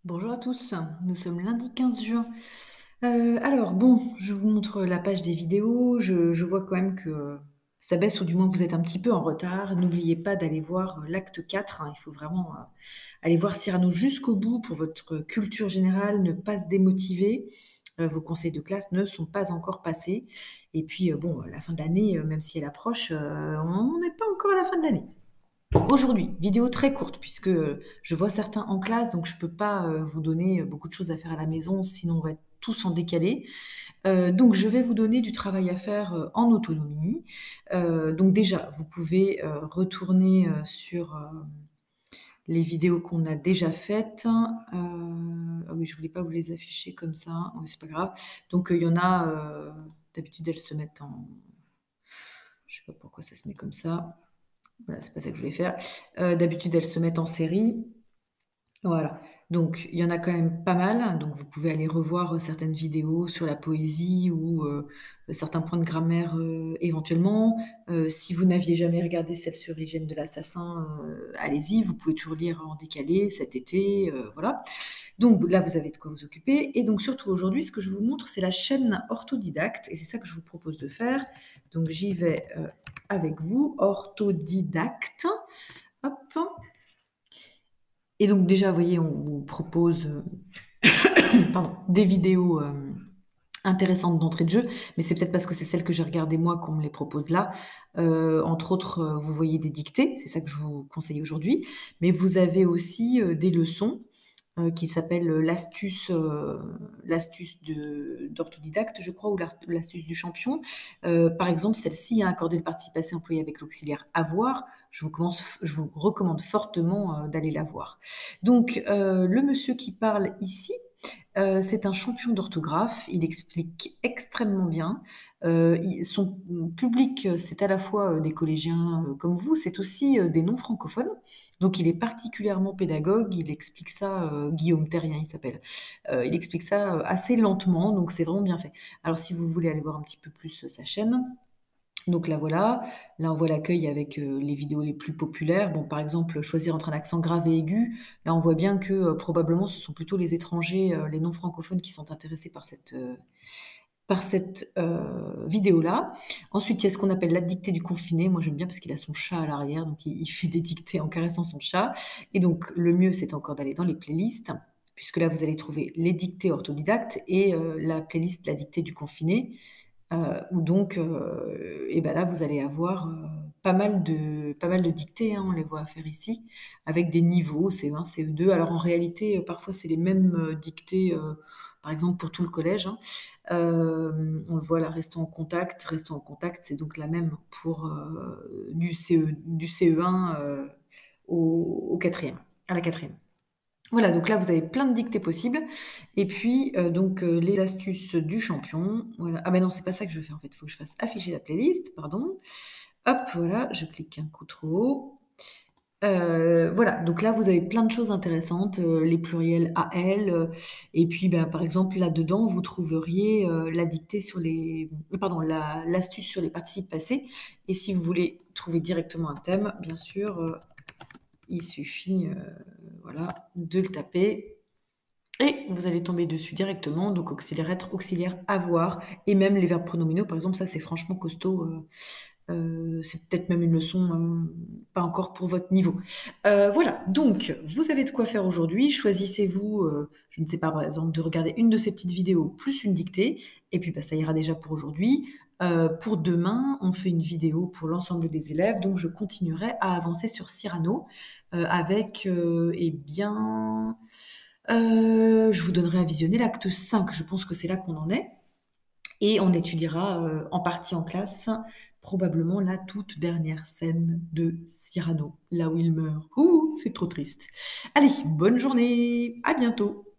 Bonjour à tous, nous sommes lundi 15 juin. Alors bon, je vous montre la page des vidéos. Je vois quand même que ça baisse ou du moins que vous êtes un petit peu en retard. N'oubliez pas d'aller voir l'acte 4, hein. Il faut vraiment aller voir Cyrano jusqu'au bout pour votre culture générale, ne pas se démotiver. Vos conseils de classe ne sont pas encore passés. Et puis bon, la fin de l'année, même si elle approche, on n'est pas encore à la fin de l'année. Aujourd'hui, vidéo très courte puisque je vois certains en classe, donc je ne peux pas vous donner beaucoup de choses à faire à la maison, sinon on va être tous en décalé. Donc je vais vous donner du travail à faire en autonomie. Donc déjà, vous pouvez retourner sur les vidéos qu'on a déjà faites. Ah oui, je voulais pas vous les afficher comme ça, oui, c'est pas grave. Donc il y en a, d'habitude elles se mettent en... Je sais pas pourquoi ça se met comme ça. Voilà, c'est pas ça que je voulais faire. D'habitude, elles se mettent en série. Voilà. Donc, il y en a quand même pas mal. Donc, vous pouvez aller revoir certaines vidéos sur la poésie ou certains points de grammaire éventuellement. Si vous n'aviez jamais regardé celle sur l'hygiène de l'assassin, allez-y. Vous pouvez toujours lire en décalé cet été. Voilà. Donc là, vous avez de quoi vous occuper. Et donc, surtout aujourd'hui, ce que je vous montre, c'est la chaîne Orthodidacte. Et c'est ça que je vous propose de faire. Donc, j'y vais avec vous. Orthodidacte. Hop. Et donc, déjà, vous voyez, on vous propose pardon, des vidéos intéressantes d'entrée de jeu, mais c'est peut-être parce que c'est celles que j'ai regardées moi qu'on me les propose là. Entre autres, vous voyez des dictées, c'est ça que je vous conseille aujourd'hui, mais vous avez aussi des leçons qui s'appellent l'astuce d'orthodidacte, je crois, ou l'astuce du champion. Par exemple, celle-ci, a accordé le participe passé employé avec l'auxiliaire avoir. Je vous recommande fortement d'aller la voir. Donc, le monsieur qui parle ici, c'est un champion d'orthographe, il explique extrêmement bien. Son public, c'est à la fois des collégiens comme vous, c'est aussi des non-francophones. Donc il est particulièrement pédagogue, il explique ça, Guillaume Terrien il s'appelle. Il explique ça assez lentement, donc c'est vraiment bien fait. Alors si vous voulez aller voir un petit peu plus sa chaîne, donc là voilà, là on voit l'accueil avec les vidéos les plus populaires. Bon, par exemple, choisir entre un accent grave et aigu. Là on voit bien que probablement ce sont plutôt les étrangers, les non francophones qui sont intéressés par cette vidéo-là. Ensuite, il y a ce qu'on appelle la dictée du confiné. Moi j'aime bien parce qu'il a son chat à l'arrière, donc il fait des dictées en caressant son chat. Et donc le mieux c'est encore d'aller dans les playlists, puisque là vous allez trouver les dictées orthodidactes et la playlist La dictée du confiné. Où donc, et ben là, vous allez avoir pas mal de dictées, hein, on les voit faire ici, avec des niveaux, CE1, CE2. Alors en réalité, parfois c'est les mêmes dictées, par exemple pour tout le collège, hein. On le voit là, restons en contact, c'est donc la même pour du CE1 au quatrième, à la quatrième. Voilà, donc là, vous avez plein de dictées possibles. Et puis, donc, les astuces du champion. Voilà. Ah, mais non, c'est pas ça que je veux faire en fait. Il faut que je fasse afficher la playlist, pardon. Hop, voilà, je clique un coup trop haut. Voilà, donc là, vous avez plein de choses intéressantes, les pluriels AL. Et puis, ben, par exemple, là-dedans, vous trouveriez la dictée sur les... Pardon, l'astuce sur les participes passés. Et si vous voulez trouver directement un thème, bien sûr, il suffit voilà, de le taper et vous allez tomber dessus directement. Donc auxiliaire être, auxiliaire avoir, et même les verbes pronominaux, par exemple, ça c'est franchement costaud. C'est peut-être même une leçon pas encore pour votre niveau. Voilà, donc vous avez de quoi faire aujourd'hui. Choisissez-vous, je ne sais pas, par exemple, de regarder une de ces petites vidéos plus une dictée, et puis bah, ça ira déjà pour aujourd'hui. Pour demain, on fait une vidéo pour l'ensemble des élèves, donc je continuerai à avancer sur Cyrano avec, eh bien, je vous donnerai à visionner l'acte 5, je pense que c'est là qu'on en est. Et on étudiera en partie en classe probablement la toute dernière scène de Cyrano, là où il meurt. Ouh, c'est trop triste. Allez, bonne journée, à bientôt.